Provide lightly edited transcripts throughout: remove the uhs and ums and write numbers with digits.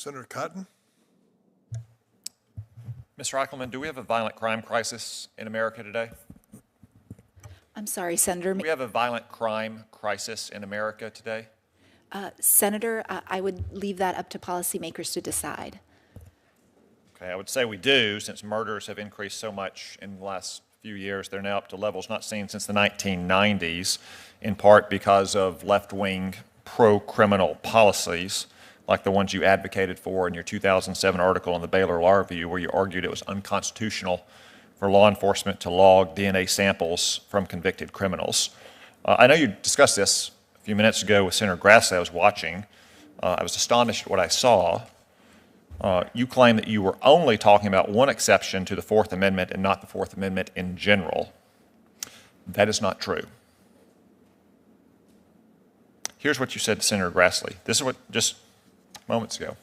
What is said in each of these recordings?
Senator Cotton. Mr. Eichelman, do we have a violent crime crisis in America today? I'm sorry, Senator. Do we have a violent crime crisis in America today? Senator, I would leave that up to policymakers to decide. Okay, I would say we do, since murders have increased so much in the last few years. They're now up to levels not seen since the 1990s, in part because of left-wing pro-criminal policies, like the ones you advocated for in your 2007 article in the Baylor Law Review, where you argued it was unconstitutional for law enforcement to log DNA samples from convicted criminals. I know you discussed this a few minutes ago with Senator Grassley. I was watching. I was astonished at what I saw. You claim that you were only talking about one exception to the Fourth Amendment and not the Fourth Amendment in general. That is not true. Here's what you said to Senator Grassley. This is what just moments ago.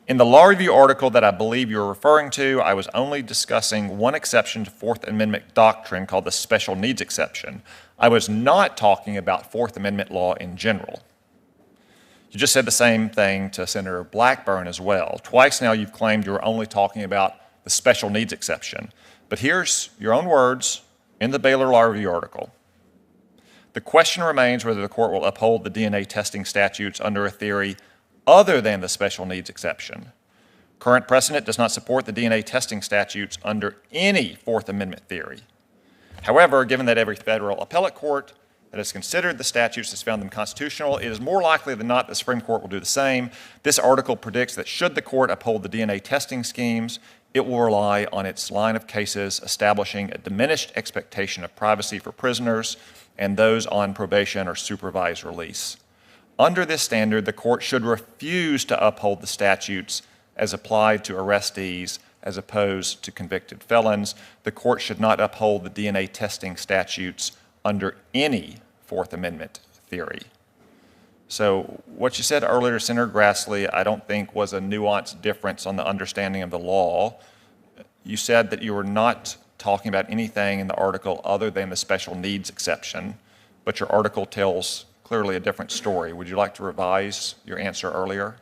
In the Law Review article that I believe you're referring to, I was only discussing one exception to Fourth Amendment doctrine called the special needs exception. I was not talking about Fourth Amendment law in general. You just said the same thing to Senator Blackburn as well. Twice now you've claimed you were only talking about the special needs exception. But here's your own words in the Baylor Law Review article. The question remains whether the court will uphold the DNA testing statutes under a theory other than the special needs exception. Current precedent does not support the DNA testing statutes under any Fourth Amendment theory. However, given that every federal appellate court that has considered the statutes has found them constitutional, it is more likely than not the Supreme Court will do the same. This article predicts that should the court uphold the DNA testing schemes, it will rely on its line of cases establishing a diminished expectation of privacy for prisoners and those on probation or supervised release. Under this standard, the court should refuse to uphold the statutes as applied to arrestees as opposed to convicted felons. The court should not uphold the DNA testing statutes under any Fourth Amendment theory. So what you said earlier, Senator Grassley, I don't think was a nuanced difference on the understanding of the law. You said that you were not talking about anything in the article other than the special needs exception, but your article tells clearly a different story. Would you like to revise your answer earlier?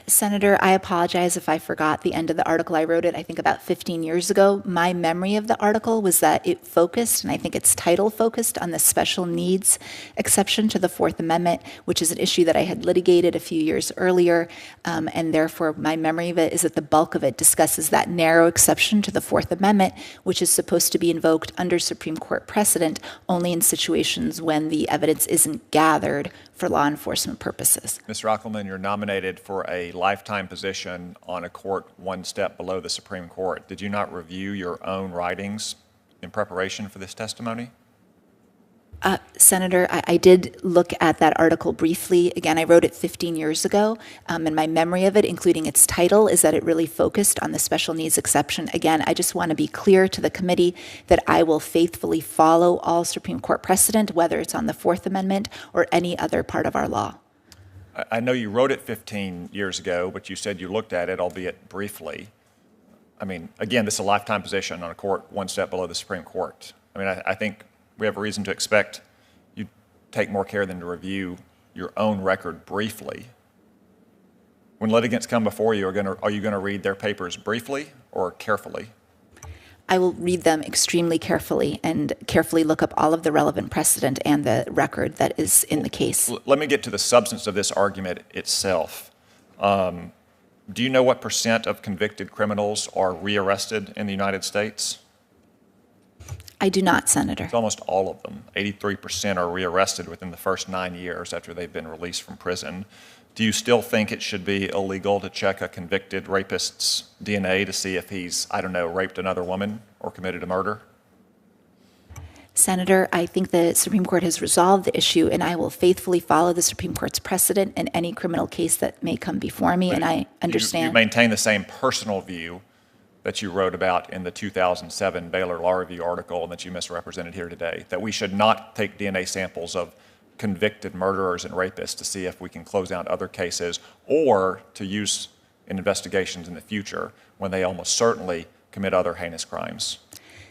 Senator, I apologize if I forgot the end of the article. I wrote it, I think, about 15 years ago. My memory of the article was that it focused, and I think its title focused, on the special needs exception to the Fourth Amendment, which is an issue that I had litigated a few years earlier, and therefore my memory of it is that the bulk of it discusses that narrow exception to the Fourth Amendment, which is supposed to be invoked under Supreme Court precedent only in situations when the evidence isn't gathered for law enforcement purposes. Mr. Eichelman, you're nominated for a lifetime position on a court one step below the Supreme Court. Did you not review your own writings in preparation for this testimony? Senator, I did look at that article briefly. Again, I wrote it 15 years ago, and my memory of it, including its title, is that it really focused on the special needs exception. Again, I just want to be clear to the committee that I will faithfully follow all Supreme Court precedent, whether it's on the Fourth Amendment or any other part of our law. I know you wrote it 15 years ago, but you said you looked at it, albeit briefly. I mean, again, this is a lifetime position on a court one step below the Supreme Court. I mean, I think we have a reason to expect you take more care than to review your own record briefly. When litigants come before you, are you going to read their papers briefly or carefully? I will read them extremely carefully and carefully look up all of the relevant precedent and the record that is in the case. Let me get to the substance of this argument itself. Do you know what % of convicted criminals are rearrested in the United States? I do not, Senator. It's almost all of them. 83% are rearrested within the first 9 years after they've been released from prison. Do you still think it should be illegal to check a convicted rapist's DNA to see if he's, I don't know, raped another woman or committed a murder? Senator, I think the Supreme Court has resolved the issue, and I will faithfully follow the Supreme Court's precedent in any criminal case that may come before me, and I understand. You maintain the same personal view that you wrote about in the 2007 Baylor Law Review article and that you misrepresented here today, that we should not take DNA samples of convicted murderers and rapists to see if we can close down other cases or to use in investigations in the future when they almost certainly commit other heinous crimes.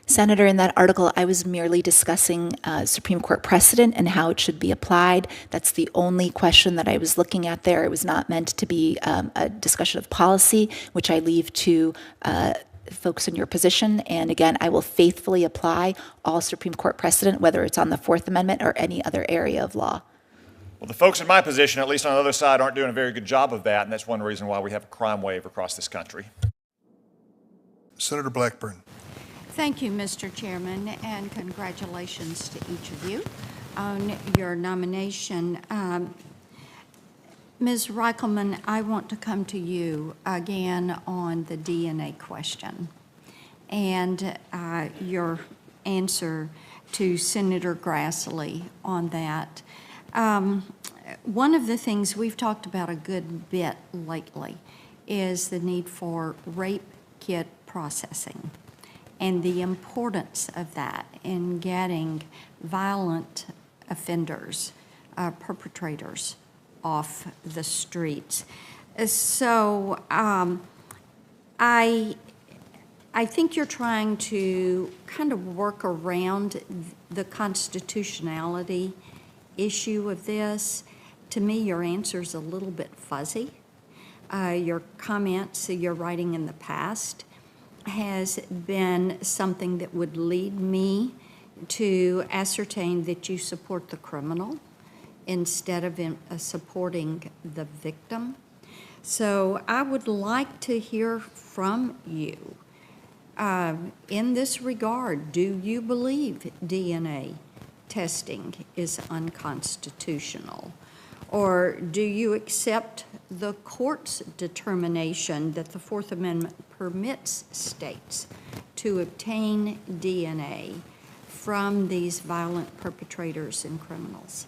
Senator, in that article, I was merely discussing Supreme Court precedent and how it should be applied. That's the only question that I was looking at there. It was not meant to be a discussion of policy, which I leave to folks in your position. And again, I will faithfully apply all Supreme Court precedent, whether it's on the Fourth Amendment or any other area of law. Well, the folks in my position, at least on the other side, aren't doing a very good job of that, and that's one reason why we have a crime wave across this country. Senator Blackburn. Thank you, Mr. Chairman, and congratulations to each of you on your nomination. Ms. Reichelman, I want to come to you again on the DNA question and your answer to Senator Grassley on that. One of the things we've talked about a good bit lately is the need for rape kit processing and the importance of that in getting violent offenders, perpetrators off the streets. So I think you're trying to kind of work around the constitutionality issue of this. To me, your answer is a little bit fuzzy. Your comments, your writing in the past has been something that would lead me to ascertain that you support the criminal instead of supporting the victim. So I would like to hear from you. In this regard, do you believe DNA testing is unconstitutional? Or do you accept the court's determination that the Fourth Amendment permits states to obtain DNA from these violent perpetrators and criminals?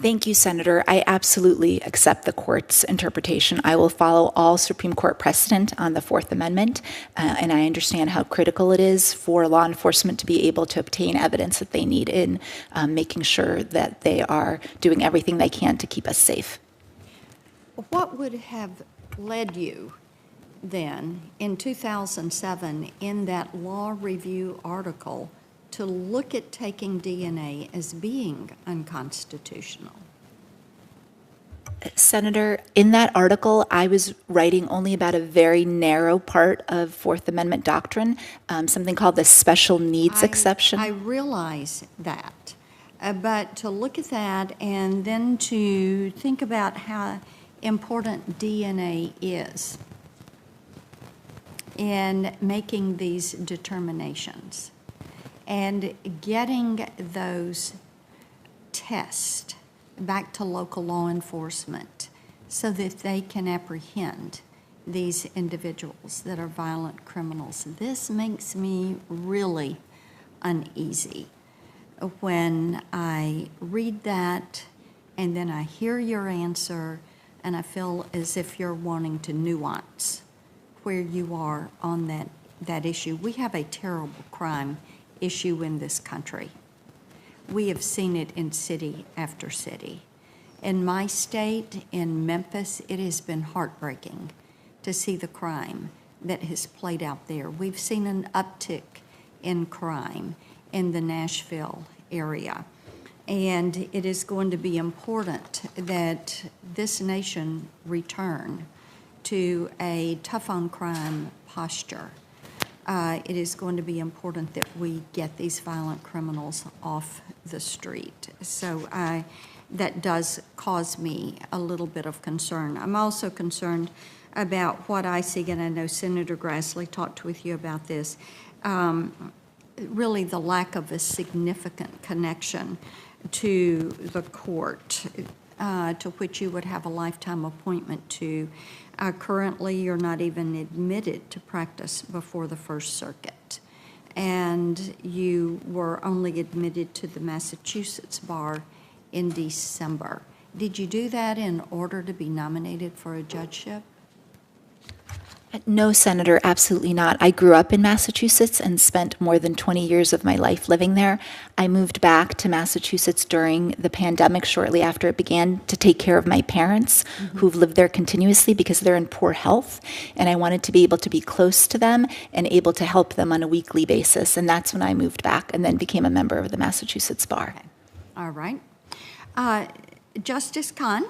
Thank you, Senator. I absolutely accept the court's interpretation. I will follow all Supreme Court precedent on the Fourth Amendment, and I understand how critical it is for law enforcement to be able to obtain evidence that they need in making sure that they are doing everything they can to keep us safe. What would have led you then in 2007 in that law review article to look at taking DNA as being unconstitutional? Senator, in that article, I was writing only about a very narrow part of Fourth Amendment doctrine, something called the special needs exception. I realize that, but to look at that and then to think about how important DNA is in making these determinations and getting those tests back to local law enforcement so that they can apprehend these individuals that are violent criminals. This makes me really uneasy when I read that and then I hear your answer and I feel as if you're wanting to nuance where you are on that issue. We have a terrible crime issue in this country. We have seen it in city after city. In my state, in Memphis, it has been heartbreaking to see the crime that has played out there. We've seen an uptick in crime in the Nashville area. And it is going to be important that this nation return to a tough on crime posture. It is going to be important that we get these violent criminals off the street. So that does cause me a little bit of concern. I'm also concerned about what I see, and I know Senator Grassley talked with you about this, really the lack of a significant connection to the court to which you would have a lifetime appointment to. Currently, you're not even admitted to practice before the First Circuit, and you were only admitted to the Massachusetts bar in December. Did you do that in order to be nominated for a judgeship? No, Senator, absolutely not. I grew up in Massachusetts and spent more than 20 years of my life living there. I moved back to Massachusetts during the pandemic, shortly after it began, to take care of my parents who've lived there continuously because they're in poor health. And I wanted to be able to be close to them and able to help them on a weekly basis. And that's when I moved back and then became a member of the Massachusetts Bar. Okay. All right. Justice Kahn,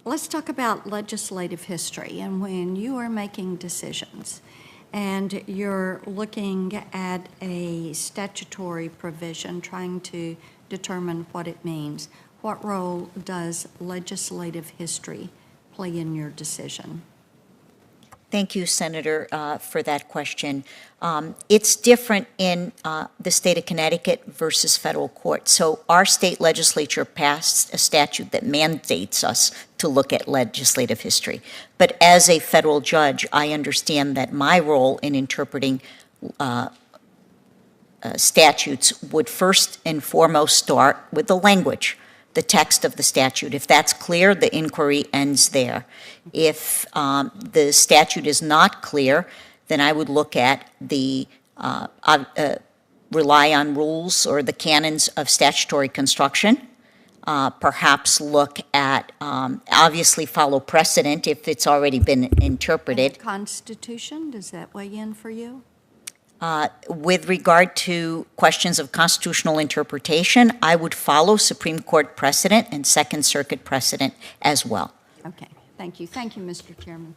let's talk about legislative history and when you are making decisions and you're looking at a statutory provision, trying to determine what it means. What role does legislative history play in your decision? Thank you, Senator, for that question. It's different in the state of Connecticut versus federal court. So our state legislature passed a statute that mandates us to look at legislative history. But as a federal judge, I understand that my role in interpreting statutes would first and foremost start with the language, the text of the statute. If that's clear, the inquiry ends there. If the statute is not clear, then I would look at the rely on rules or the canons of statutory construction, perhaps look at, obviously follow precedent if it's already been interpreted. And the Constitution, does that weigh in for you? With regard to questions of constitutional interpretation, I would follow Supreme Court precedent and Second Circuit precedent as well. Okay, thank you. Thank you, Mr. Chairman.